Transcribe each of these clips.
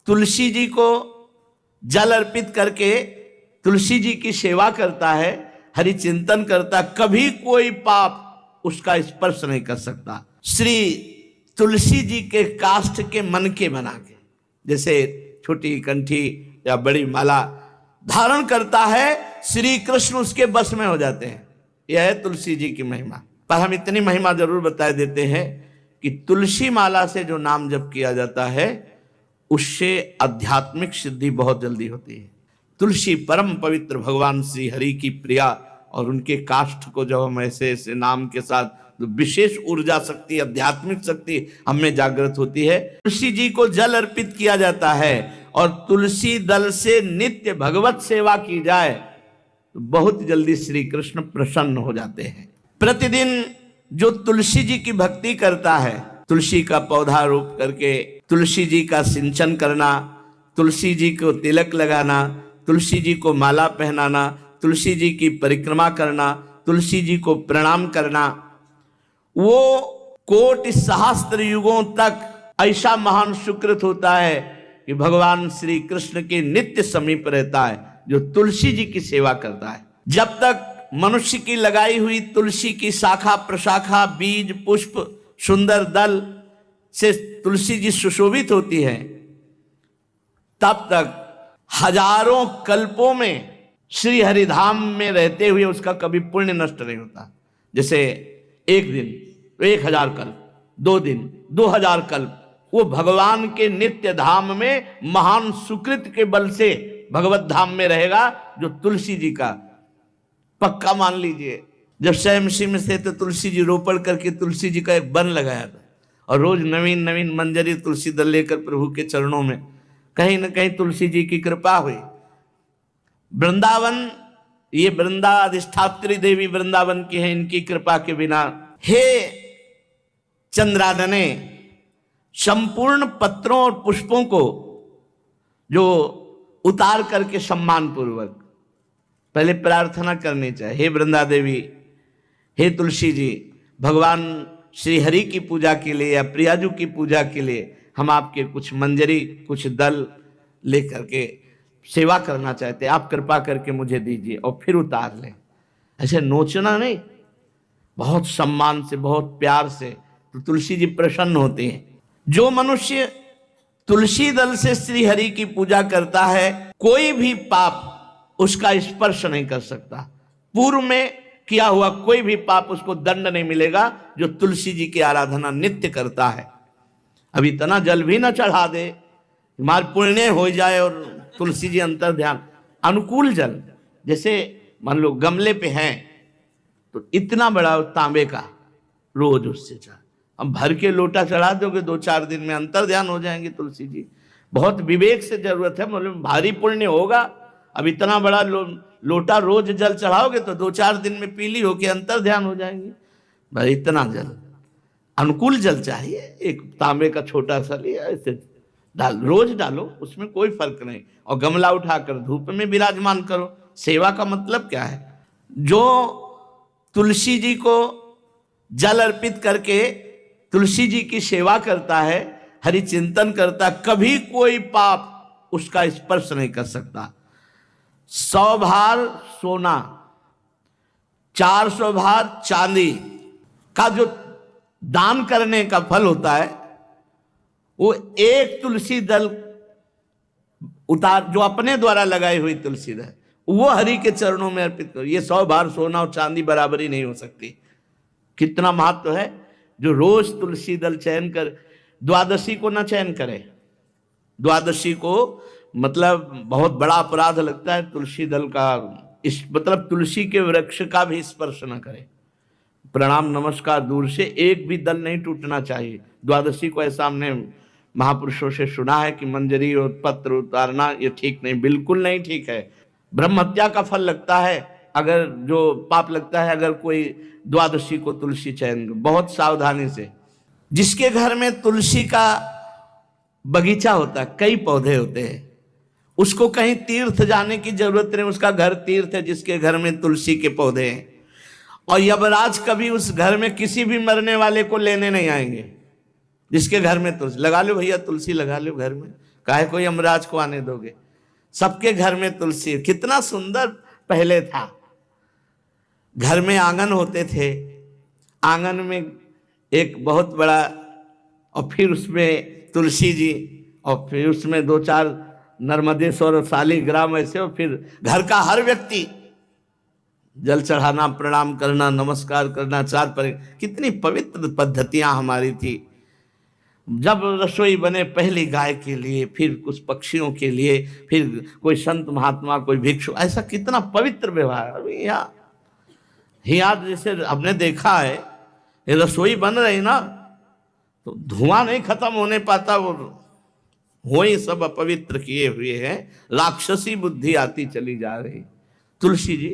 तुलसी जी को जल अर्पित करके तुलसी जी की सेवा करता है, हरि चिंतन करता, कभी कोई पाप उसका स्पर्श नहीं कर सकता। श्री तुलसी जी के काष्ठ के मनके बना के, जैसे छोटी कंठी या बड़ी माला धारण करता है, श्री कृष्ण उसके बस में हो जाते हैं। यह है तुलसी जी की महिमा। पर हम इतनी महिमा जरूर बता देते हैं कि तुलसी माला से जो नाम जप किया जाता है उससे आध्यात्मिक सिद्धि बहुत जल्दी होती है। तुलसी परम पवित्र भगवान श्री हरि की प्रिया, और उनके काष्ठ को जब हम ऐसे ऐसे नाम के साथ, तो विशेष ऊर्जा शक्ति, आध्यात्मिक शक्ति हमें जागृत होती है। तुलसी जी को जल अर्पित किया जाता है और तुलसी दल से नित्य भगवत सेवा की जाए तो बहुत जल्दी श्री कृष्ण प्रसन्न हो जाते हैं। प्रतिदिन जो तुलसी जी की भक्ति करता है, तुलसी का पौधा रोप करके तुलसी जी का सिंचन करना, तुलसी जी को तिलक लगाना, तुलसी जी को माला पहनाना, तुलसी जी की परिक्रमा करना, तुलसी जी को प्रणाम करना, वो कोटि सहस्त्र युगों तक ऐसा महान सुकृत होता है कि भगवान श्री कृष्ण के नित्य समीप रहता है जो तुलसी जी की सेवा करता है। जब तक मनुष्य की लगाई हुई तुलसी की शाखा प्रशाखा, बीज, पुष्प, सुंदर दल से तुलसी जी सुशोभित होती है, तब तक हजारों कल्पों में श्री हरिधाम में रहते हुए उसका कभी पुण्य नष्ट नहीं होता। जैसे एक दिन 1000 कल्प, 2 दिन 2000 कल्प, वो भगवान के नित्य धाम में महान सुकृत के बल से भगवत धाम में रहेगा, जो तुलसी जी का पक्का मान लीजिए। जब स्वयं में से तो तुलसी जी रोपण करके तुलसी जी का एक वन लगाया था, और रोज नवीन नवीन मंजरी तुलसी दल लेकर प्रभु के चरणों में, कहीं न कहीं तुलसी जी की कृपा हुई। वृंदावन, ये वृंदा अधिष्ठात्री देवी वृंदावन की है, इनकी कृपा के बिना हे चंद्रादने संपूर्ण पत्रों और पुष्पों को जो उतार करके सम्मान पूर्वक पहले प्रार्थना करनी चाहिए, हे वृंदा देवी, हे तुलसी जी, भगवान श्री हरि की पूजा के लिए या प्रियाजू की पूजा के लिए हम आपके कुछ मंजरी, कुछ दल लेकर के सेवा करना चाहते हैं, आप कृपा करके मुझे दीजिए, और फिर उतार लें। ऐसे नोचना नहीं, बहुत सम्मान से, बहुत प्यार से, तो तुलसी जी प्रसन्न होते हैं। जो मनुष्य तुलसी दल से श्री हरि की पूजा करता है, कोई भी पाप उसका स्पर्श नहीं कर सकता। पूर्व में किया हुआ कोई भी पाप उसको दंड नहीं मिलेगा, जो तुलसी जी की आराधना नित्य करता है। अब इतना जल भी ना चढ़ा दे, हमारे पुण्य हो जाए, और तुलसी जी अंतर ध्यान अनुकूल जल, जैसे मान लो गमले पे हैं तो इतना बड़ा तांबे का रोज उससे चढ़ा, अब भर के लोटा चढ़ा दोगे 2-4 दिन में अंतर ध्यान हो जाएंगे तुलसी जी। बहुत विवेक से जरूरत है, मतलब भारी पुण्य होगा। अब इतना बड़ा लोटा रोज जल चढ़ाओगे तो 2-4 दिन में पीली होके अंतर ध्यान हो जाएंगे। भाई इतना जल, अनुकूल जल चाहिए। एक तांबे का छोटा सा लिया, ऐसे डाल, रोज डालो, उसमें कोई फर्क नहीं, और गमला उठाकर धूप में विराजमान करो। सेवा का मतलब क्या है? जो तुलसी जी को जल अर्पित करके तुलसी जी की सेवा करता है, हरि चिंतन करता, कभी कोई पाप उसका स्पर्श नहीं कर सकता। 100 भार सोना, 400 भार चांदी का जो दान करने का फल होता है, वो एक तुलसी दल उतार, जो अपने द्वारा लगाई हुई तुलसी दल, वो हरि के चरणों में अर्पित करो। ये 100 भार सोना और चांदी बराबर ही नहीं हो सकती। कितना महत्व है। जो रोज तुलसी दल चयन कर, द्वादशी को ना चयन करे, द्वादशी को मतलब बहुत बड़ा अपराध लगता है तुलसी दल का, इस मतलब तुलसी के वृक्ष का भी स्पर्श न करे। प्रणाम नमस्कार दूर से, एक भी दल नहीं टूटना चाहिए। द्वादशी को ऐसा हमने महापुरुषों से सुना है कि मंजरी और पत्र उतारना ये ठीक नहीं, बिल्कुल नहीं ठीक है। ब्रह्म हत्या का फल लगता है, अगर जो पाप लगता है अगर कोई द्वादशी को तुलसी चयन, बहुत सावधानी से। जिसके घर में तुलसी का बगीचा होता है, कई पौधे होते हैं, उसको कहीं तीर्थ जाने की जरूरत नहीं, उसका घर तीर्थ है जिसके घर में तुलसी के पौधे हैं। और यमराज कभी उस घर में किसी भी मरने वाले को लेने नहीं आएंगे जिसके घर में तुलसी। लगा लो भैया तुलसी, लगा लो घर में, काहे कोई यमराज को आने दोगे? सबके घर में तुलसी। कितना सुंदर पहले था। घर में आंगन होते थे, आंगन में एक बहुत बड़ा, और फिर उसमें तुलसी जी, और फिर उसमें 2-4 नर्मदेश्वर शालिग्राम ऐसे, और फिर घर का हर व्यक्ति जल चढ़ाना, प्रणाम करना, नमस्कार करना, 4 पर। कितनी पवित्र पद्धतियां हमारी थी। जब रसोई बने पहली गाय के लिए, फिर कुछ पक्षियों के लिए, फिर कोई संत महात्मा, कोई भिक्षु, ऐसा कितना पवित्र व्यवहार। अभी यहाँ जैसे हमने देखा है, ये रसोई बन रही ना, तो धुआं नहीं खत्म होने पाता, वो ही सब अपवित्र किए हुए हैं। राक्षसी बुद्धि आती चली जा रही। तुलसी जी,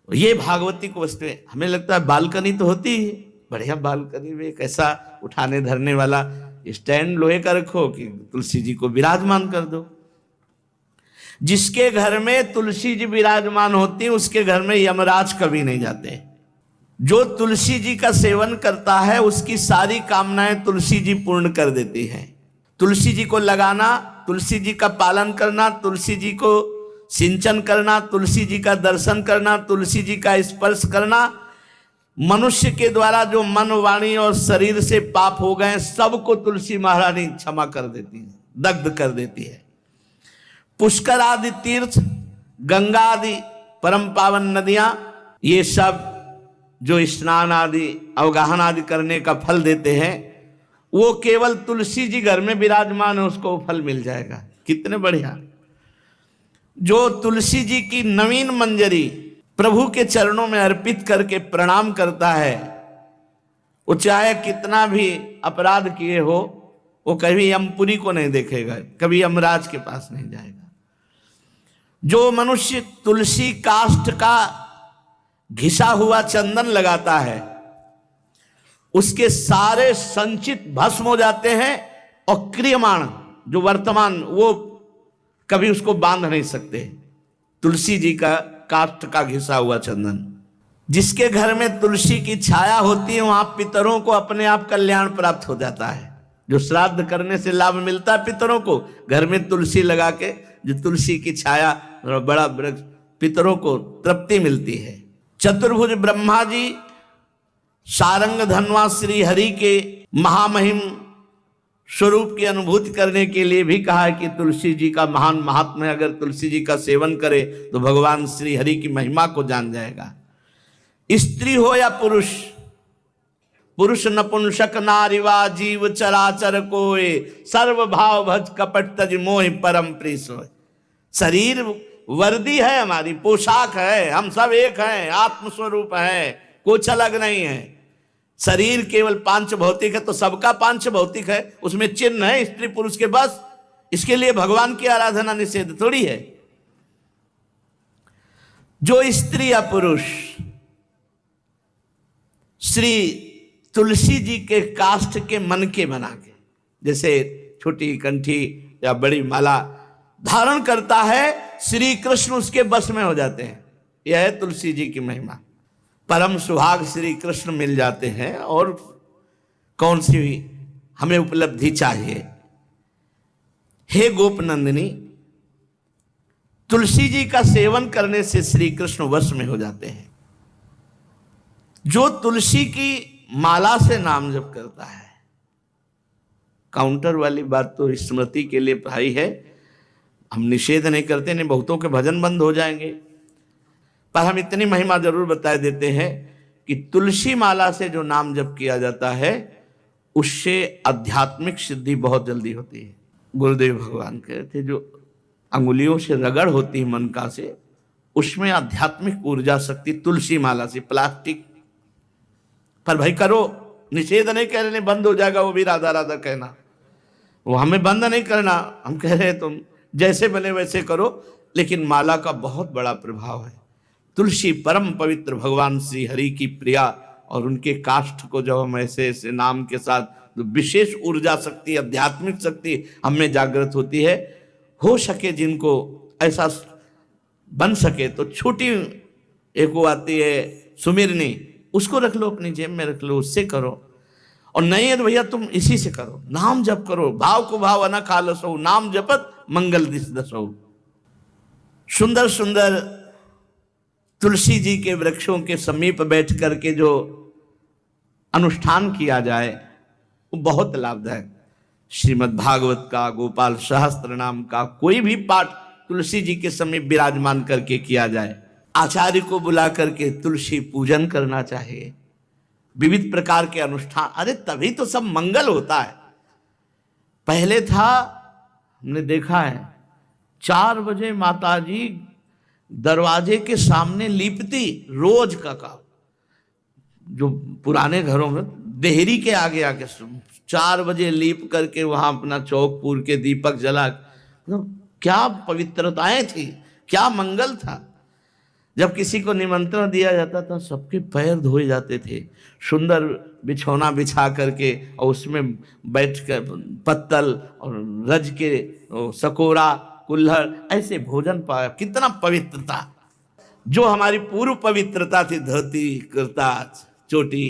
ये भागवती को वस्तु है। हमें लगता है बालकनी तो होती है, बढ़िया बालकनी में एक ऐसा उठाने धरने वाला स्टैंड लोहे का रखो कि तुलसी जी को विराजमान कर दो। जिसके घर में तुलसी जी विराजमान होती है, उसके घर में यमराज कभी नहीं जाते। जो तुलसी जी का सेवन करता है, उसकी सारी कामनाएं तुलसी जी पूर्ण कर देती हैं। तुलसी जी को लगाना, तुलसी जी का पालन करना, तुलसी जी को सिंचन करना, तुलसी जी का दर्शन करना, तुलसी जी का स्पर्श करना, मनुष्य के द्वारा जो मन, वाणी और शरीर से पाप हो गए, सबको तुलसी महारानी क्षमा कर देती है, दग्ध कर देती है। पुष्कर आदि तीर्थ, गंगा आदि परम पावन नदियां, ये सब जो स्नान आदि, अवगाहन आदि करने का फल देते हैं, वो केवल तुलसी जी घर में विराजमान है, उसको वो फल मिल जाएगा। कितने बढ़िया। जो तुलसी जी की नवीन मंजरी प्रभु के चरणों में अर्पित करके प्रणाम करता है, वो चाहे कितना भी अपराध किए हो, वो कभी यमपुरी को नहीं देखेगा, कभी यमराज के पास नहीं जाएगा। जो मनुष्य तुलसी काष्ठ का घिसा हुआ चंदन लगाता है, उसके सारे संचित भस्म हो जाते हैं, और क्रियमाण जो वर्तमान, वो कभी उसको बांध नहीं सकते। तुलसी जी का काष्ठ का घिसा हुआ चंदन। जिसके घर में तुलसी की छाया होती है, वहां पितरों को अपने आप कल्याण प्राप्त हो जाता है। जो श्राद्ध करने से लाभ मिलता है पितरों को, घर में तुलसी लगा के, जो तुलसी की छाया, बड़ा वृक्ष, पितरों को तृप्ति मिलती है। चतुर्भुज ब्रह्मा जी सारंग धनवा श्री हरि के महामहिम स्वरूप की अनुभूति करने के लिए भी कहा है कि तुलसी जी का महान महात्म्य है। अगर तुलसी जी का सेवन करे तो भगवान श्री हरि की महिमा को जान जाएगा। स्त्री हो या पुरुष, पुरुष नपुंसक नारीवा जीव चराचर कोय, सर्व भाव भज कपट तज मोहि परम प्रिय सोय। शरीर वर्दी है, हमारी पोशाक है, हम सब एक हैं, आत्मस्वरूप है, कुछ अलग नहीं है। शरीर केवल 5 भौतिक है, तो सबका 5 भौतिक है, उसमें चिन्ह है स्त्री पुरुष के, बस। इसके लिए भगवान की आराधना निषेध थोड़ी है। जो स्त्री या पुरुष श्री तुलसी जी के काष्ठ के मन के बना के, जैसे छोटी कंठी या बड़ी माला धारण करता है, श्री कृष्ण उसके बस में हो जाते हैं। यह है तुलसी जी की महिमा। परम सुहाग श्री कृष्ण मिल जाते हैं, और कौन सी हमें उपलब्धि चाहिए। हे गोपनंदिनी, तुलसी जी का सेवन करने से श्री कृष्ण वश में हो जाते हैं। जो तुलसी की माला से नाम जप करता है, काउंटर वाली बात तो स्मृति के लिए भाई है, हम निषेध नहीं करते, नहीं बहुतों के भजन बंद हो जाएंगे, पर हम इतनी महिमा जरूर बता देते हैं कि तुलसी माला से जो नाम जप किया जाता है, उससे आध्यात्मिक सिद्धि बहुत जल्दी होती है। गुरुदेव भगवान कहते, जो अंगुलियों से रगड़ होती है मन का से, उसमें आध्यात्मिक ऊर्जा शक्ति तुलसी माला से। प्लास्टिक पर भाई करो, निषेध नहीं कह रहे, बंद हो जाएगा वो भी राधा राधा कहना, वो हमें बंद नहीं करना। हम कह रहे हैं तुम जैसे बने वैसे करो, लेकिन माला का बहुत बड़ा प्रभाव है। तुलसी परम पवित्र भगवान श्री हरि की प्रिया, और उनके काष्ठ को जब हम ऐसे ऐसे नाम के साथ, तो विशेष ऊर्जा शक्ति, आध्यात्मिक शक्ति हमें जागृत होती है। हो सके जिनको ऐसा बन सके तो छोटी एक वो आती है सुमिरनी, उसको रख लो, अपनी जेब में रख लो, उससे करो। और नहीं है तो भैया तुम इसी से करो, नाम जप करो, भाव को भाव अना खालसो, नाम जपत मंगल दिस दसो। सुंदर सुंदर तुलसी जी के वृक्षों के समीप बैठ करके जो अनुष्ठान किया जाए वो बहुत लाभदायक। श्रीमद् भागवत का, गोपाल सहस्त्र नाम का कोई भी पाठ तुलसी जी के समीप विराजमान करके किया जाए। आचार्य को बुला करके तुलसी पूजन करना चाहिए, विविध प्रकार के अनुष्ठान, अरे तभी तो सब मंगल होता है। पहले था, हमने देखा है 4 बजे माताजी दरवाजे के सामने लीपती, रोज का काम। जो पुराने घरों में देहरी के आगे आके 4 बजे लीप करके वहां अपना चौक पूर के दीपक जला, मतलब क्या पवित्रताएं थी, क्या मंगल था। जब किसी को निमंत्रण दिया जाता था सबके पैर धोए जाते थे, सुंदर बिछौना बिछा करके और उसमें बैठ कर पत्तल और रज के सकोरा कुल्हड़ ऐसे भोजन पाया। कितना पवित्रता, जो हमारी पूर्व पवित्रता थी, धोती कुर्ता चोटी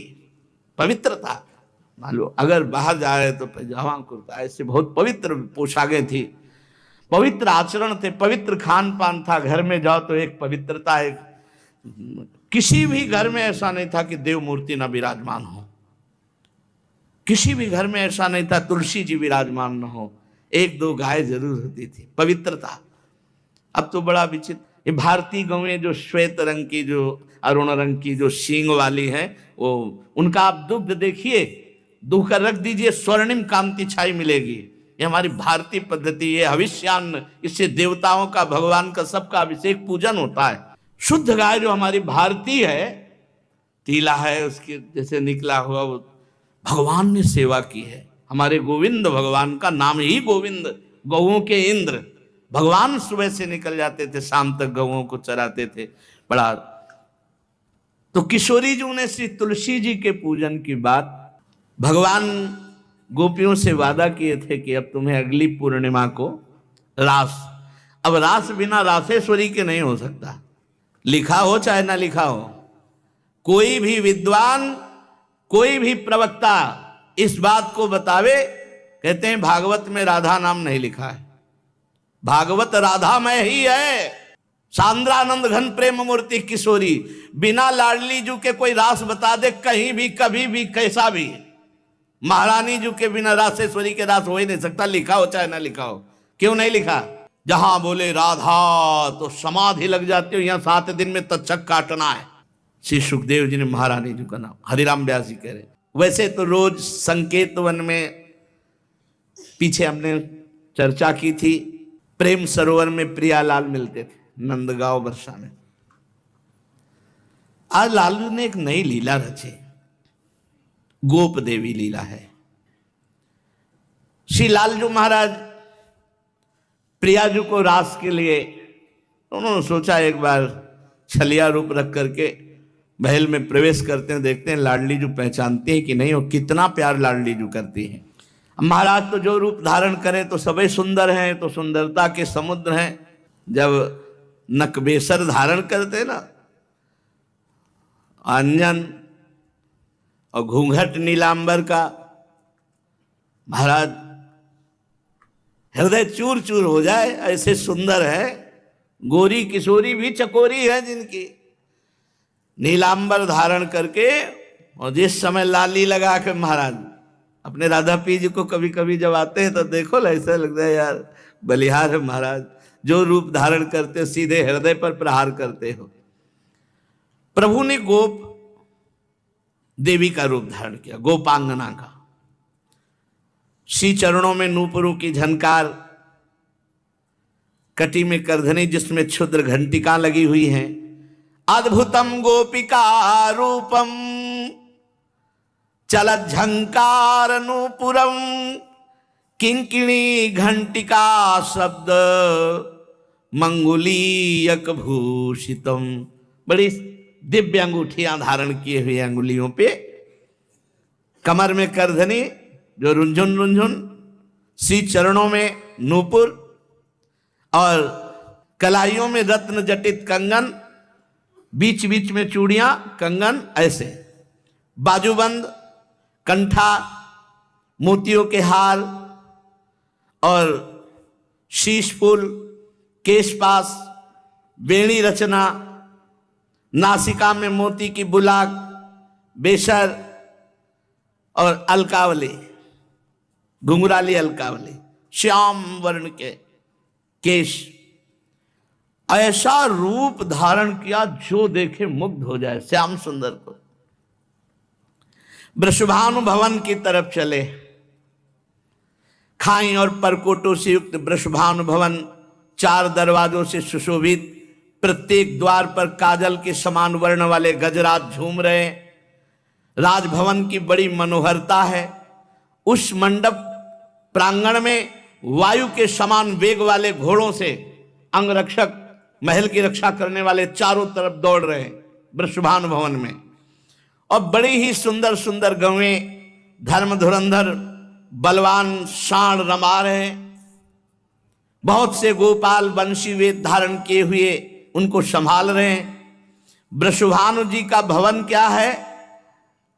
पवित्रता। मान लो अगर बाहर जा रहे तो पैजामा कुर्ता, ऐसे बहुत पवित्र पोशाकें थी, पवित्र आचरण थे, पवित्र खान पान था। घर में जाओ तो एक पवित्रता, एक किसी भी घर में ऐसा नहीं था कि देव मूर्ति ना विराजमान हो, किसी भी घर में ऐसा नहीं था तुलसी जी विराजमान न हो, 1-2 गाय जरूर होती थी, पवित्रता। अब तो बड़ा विचित्र, ये भारतीय गौएं जो श्वेत रंग की, जो अरुण रंग की, जो सींग वाली हैं, वो उनका आप दुग्ध देखिए, दूह कर रख दीजिए, स्वर्णिम कांति छाई मिलेगी। ये हमारी भारतीय पद्धति, ये हविष्यान्न, इससे देवताओं का, भगवान का, सबका अभिषेक पूजन होता है। शुद्ध गाय जो हमारी भारतीय है, तीला है उसके जैसे निकला हुआ, वो भगवान ने सेवा की है। हमारे गोविंद भगवान का नाम ही गोविंद, गौओं के इंद्र। भगवान सुबह से निकल जाते थे, शाम तक गौओं को चराते थे। बड़ा तो किशोरी जी ने श्री तुलसी जी के पूजन की बात, भगवान गोपियों से वादा किए थे कि अब तुम्हें अगली पूर्णिमा को रास, अब रास बिना रासेश्वरी के नहीं हो सकता, लिखा हो चाहे ना लिखा हो। कोई भी विद्वान, कोई भी प्रवक्ता इस बात को बतावे, कहते हैं भागवत में राधा नाम नहीं लिखा है, भागवत राधामय ही है। सांद्रानंद घन प्रेम मूर्ति किशोरी, बिना लाडली जू के कोई रास बता दे कहीं भी, कभी भी, कैसा भी, महारानी जू के बिना रासेश्वरी के रास हो ही नहीं सकता, लिखा हो चाहे ना लिखा हो। क्यों नहीं लिखा? जहां बोले राधा तो समाधि लग जाती हो, यहां 7 दिन में तक्षक काटना है। श्री सुखदेव जी ने महारानी जी का नाम, हरिराम व्यास जी कह रहे। वैसे तो रोज संकेत वन में, पीछे हमने चर्चा की थी, प्रेम सरोवर में प्रियालाल मिलते थे, नंदगांव वर्षा में। आज लालू ने एक नई लीला रची, गोप देवी लीला है। श्री लालजू महाराज प्रियाजू को रास के लिए उन्होंने सोचा एक बार छलिया रूप रख करके महल में प्रवेश करते हैं, देखते हैं लाडली जू पहचानती है कि नहीं, और कितना प्यार लाडली जू करती है। महाराज तो जो रूप धारण करें तो सभी सुंदर हैं, तो सुंदरता के समुद्र हैं। जब नकबेसर धारण करते ना, अंजन और घूंघट नीलांबर का, महाराज हृदय चूर चूर हो जाए, ऐसे सुंदर है। गोरी किशोरी भी चकोरी है जिनकी, नीलांबर धारण करके, और जिस समय लाली लगा के महाराज अपने राधा पी जी को कभी कभी जब आते हैं तो देखो ऐसा लगता है यार बलिहार है महाराज, जो रूप धारण करते सीधे हृदय पर प्रहार करते हो। प्रभु ने गोप देवी का रूप धारण किया, गोपांगना का। श्री चरणों में नूपुरों की झनकार, कटी में करधनी जिसमें क्षुद्र घंटिका लगी हुई हैं। अद्भुतम गोपिका रूपम चलत झंकार नूपुरम किंकिणी घंटिका शब्द मंगुलीयक भूषितम। बड़ी दिव्य अंगूठियां धारण किए हुए, अंगुलियों पे, कमर में करधनी जो रुंझुन रुंझुन, श्री चरणों में नूपुर और कलाइयों में रत्न जटित कंगन, बीच बीच में चूड़ियां कंगन, ऐसे बाजूबंद, कंठा मोतियों के हार और शीश फूल, केशपास, बेणी रचना, नासिका में मोती की बुलाक, बेसर और अलकावली, घुंघराली अलकावली, श्याम वर्ण के केश, ऐसा रूप धारण किया जो देखे मुग्ध हो जाए श्याम सुंदर को। वृषभानु भवन की तरफ चले। खाई और परकोटों से युक्त वृषभानु भवन 4 दरवाजों से सुशोभित, प्रत्येक द्वार पर काजल के समान वर्ण वाले गजराज झूम रहे। राजभवन की बड़ी मनोहरता है। उस मंडप प्रांगण में वायु के समान वेग वाले घोड़ों से अंगरक्षक महल की रक्षा करने वाले चारों तरफ दौड़ रहे हैं वृषभानु भवन में। और बड़ी ही सुंदर सुंदर गवें धर्म धुरंधर बलवान साण रमा रहे हैं। बहुत से गोपाल बंशी वेद धारण किए हुए उनको संभाल रहे हैं। वृषभानु जी का भवन क्या है,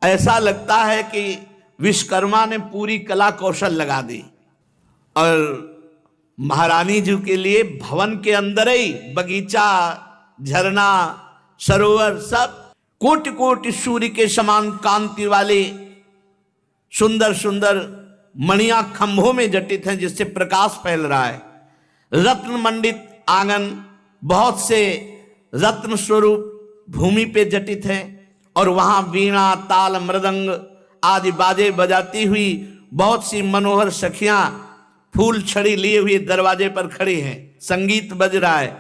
ऐसा लगता है कि विश्वकर्मा ने पूरी कला कौशल लगा दी। और महारानी जी के लिए भवन के अंदर ही बगीचा, झरना, सरोवर, सब कोटि कोटि सूर्य के समान कांति वाले सुंदर सुंदर मणियां खंभों में जटित हैं जिससे प्रकाश फैल रहा है। रत्न मंडित आंगन, बहुत से रत्न स्वरूप भूमि पे जटित हैं और वहां वीणा, ताल, मृदंग आदि बाजे बजाती हुई बहुत सी मनोहर सखियां फूल छड़ी लिए हुए दरवाजे पर खड़ी हैं, संगीत बज रहा है।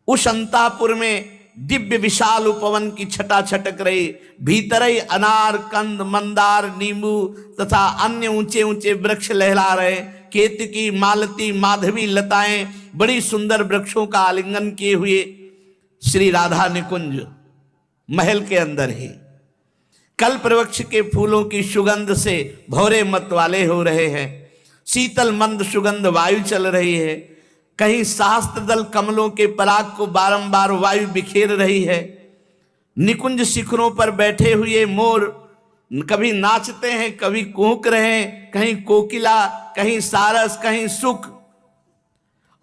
उस अंतापुर में दिव्य विशाल उपवन की छटा छटक रही। भीतर ही अनार, कंद, मंदार, नींबू तथा अन्य ऊंचे ऊंचे वृक्ष लहरा रहे। केतकी, मालती, माधवी लताएं बड़ी सुंदर वृक्षों का आलिंगन किए हुए श्री राधा निकुंज महल के अंदर ही कल्प वृक्ष के फूलों की सुगंध से भौरे मत वाले हो रहे हैं। शीतल मंद सुगंध वायु चल रही है। कहीं सहस्त्र दल कमलों के पराग को बारंबार वायु बिखेर रही है। निकुंज शिखरों पर बैठे हुए मोर कभी नाचते हैं, कभी कूक रहे हैं, कहीं कोकिला, कहीं सारस, कहीं सुख।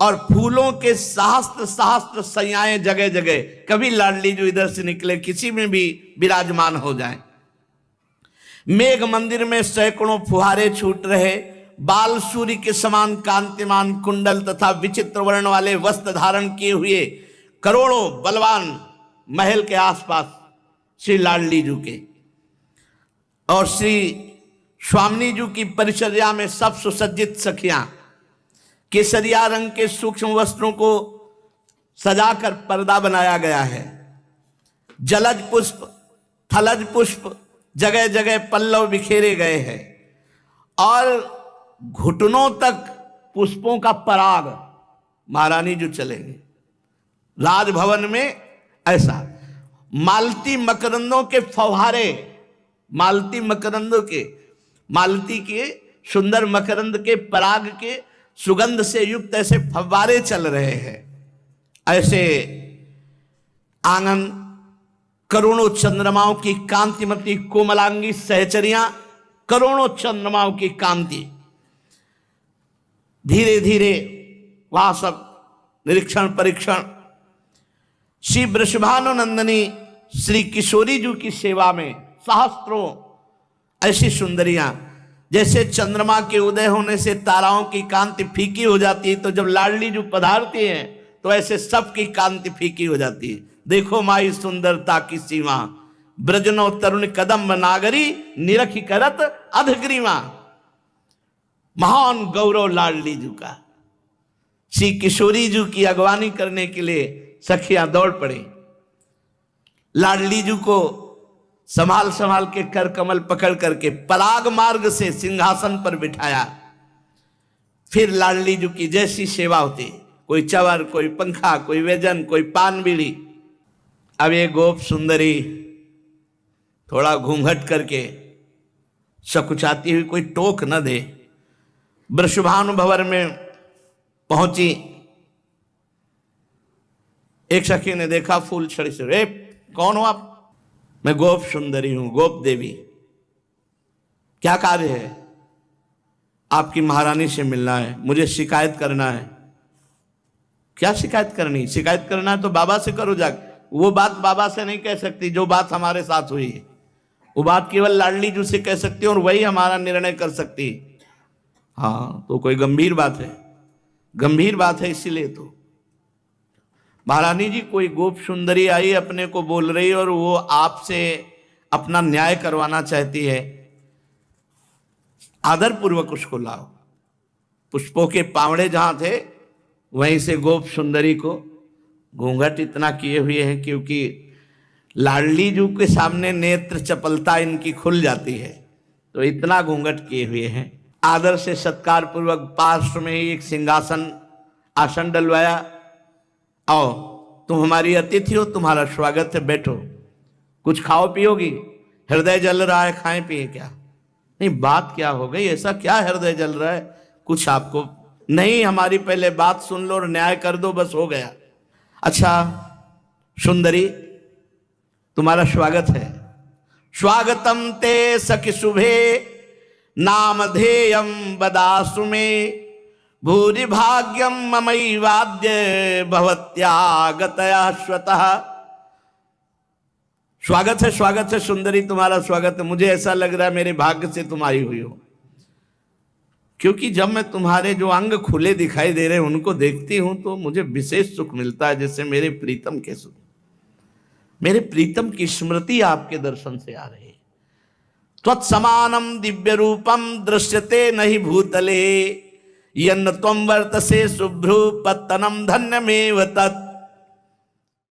और फूलों के सहस्त्र सहस्त्र सैयाएं जगह जगह, कभी लाडली जो इधर से निकले किसी में भी विराजमान हो जाएं। मेघ मंदिर में सैकड़ों फुहारे छूट रहे। बाल सूर्य के समान कांतिमान कुंडल तथा विचित्र वर्ण वाले वस्त्र धारण किए हुए करोड़ों बलवान महल के आसपास श्री लाडली जी के और श्री स्वामिनी जी की परिचर्या में सब सुसज्जित सखियां केसरिया रंग के सूक्ष्म वस्त्रों को सजाकर पर्दा बनाया गया है। जलज पुष्प, थलज पुष्प जगह जगह पल्लव बिखेरे गए हैं और घुटनों तक पुष्पों का पराग महारानी जो चलेंगे। राजभवन में ऐसा मालती मकरंदों के फव्वारे, मालती मकरंदों के, मालती के सुंदर मकरंद के पराग के सुगंध से युक्त ऐसे फव्वारे चल रहे हैं। ऐसे आंगन, करोड़ों चंद्रमाओं की कांतिमती कोमलांगी सहचरियां, करोड़ों चंद्रमाओं की कांति। धीरे धीरे वहां सब निरीक्षण परीक्षण। श्री वृषभानुनंदिनी श्री किशोरी जी की सेवा में सहस्त्रों ऐसी सुंदरियां, जैसे चंद्रमा के उदय होने से ताराओं की कांति फीकी हो जाती है, तो जब लाडली जी पधारती हैं तो ऐसे सबकी कांति फीकी हो जाती है। देखो माई सुंदरता की सीमा, ब्रजनो तरुण कदम नागरी, निरखी करत अधग्रीवा। महान गौरव लाडली जी का। श्री किशोरी जी की अगवानी करने के लिए सखियां दौड़ पड़ी। लाडली जी को संभाल संभाल के कर कमल पकड़ करके पराग मार्ग से सिंहासन पर बिठाया। फिर लाडली जी की जैसी सेवा होती, कोई चवर, कोई पंखा, कोई व्यजन, कोई पान बीड़ी। अब ये गोप सुंदरी थोड़ा घूंघट करके सकुचाती हुई कोई टोक न दे, वृषभानु भवन में पहुंची। एक सखी ने देखा फूल छड़ी से, रे कौन हो आप? मैं गोप सुंदरी हूं, गोप देवी। क्या कार्य है? आपकी महारानी से मिलना है, मुझे शिकायत करना है। क्या शिकायत करनी? शिकायत करना है तो बाबा से करो जाकर। वो बात बाबा से नहीं कह सकती जो बात हमारे साथ हुई है, वो बात केवल लाडली जी से कह सकती है और वही हमारा निर्णय कर सकती है। हाँ, तो कोई गंभीर बात है, गंभीर बात है। इसीलिए तो महारानी जी, कोई गोप सुंदरी आई अपने को बोल रही और वो आपसे अपना न्याय करवाना चाहती है, आदर पूर्वक उसको लाओ। पुष्पों के पावड़े जहां थे वहीं से गोप सुंदरी को घूंघट इतना किए हुए हैं, क्योंकि लाडली जी के सामने नेत्र चपलता इनकी खुल जाती है, तो इतना घूंघट किए हुए हैं। आदर से सत्कार पूर्वक पार्श्व में ही एक सिंहासन आसन डलवाया। आओ, तुम हमारी अतिथि हो, तुम्हारा स्वागत है, बैठो। कुछ खाओ पियोगी? हृदय जल रहा है, खाएं पिए क्या? नहीं, बात क्या हो गई? ऐसा क्या हृदय जल रहा है? कुछ आपको नहीं, हमारी पहले बात सुन लो और न्याय कर दो, बस हो गया। अच्छा सुंदरी, तुम्हारा स्वागत है। स्वागतम ते सखि शुभे नामधेयम बदासु में भूरि भाग्यम ममई वाद्य भवत्यागतया स्वतः। स्वागत है, स्वागत है सुंदरी, तुम्हारा स्वागत है। मुझे ऐसा लग रहा है मेरे भाग्य से तुम आई हुई हो, क्योंकि जब मैं तुम्हारे जो अंग खुले दिखाई दे रहे हैं उनको देखती हूं तो मुझे विशेष सुख मिलता है, जैसे मेरे प्रीतम के सुख, मेरे प्रीतम की स्मृति आपके दर्शन से आ रही है। त्वत्समानम दिव्य रूपम दृश्यते नहीं भूतले, यन्न त्वं वर्तसे शुभ्रू पत्तनम धन्यमेव तत्।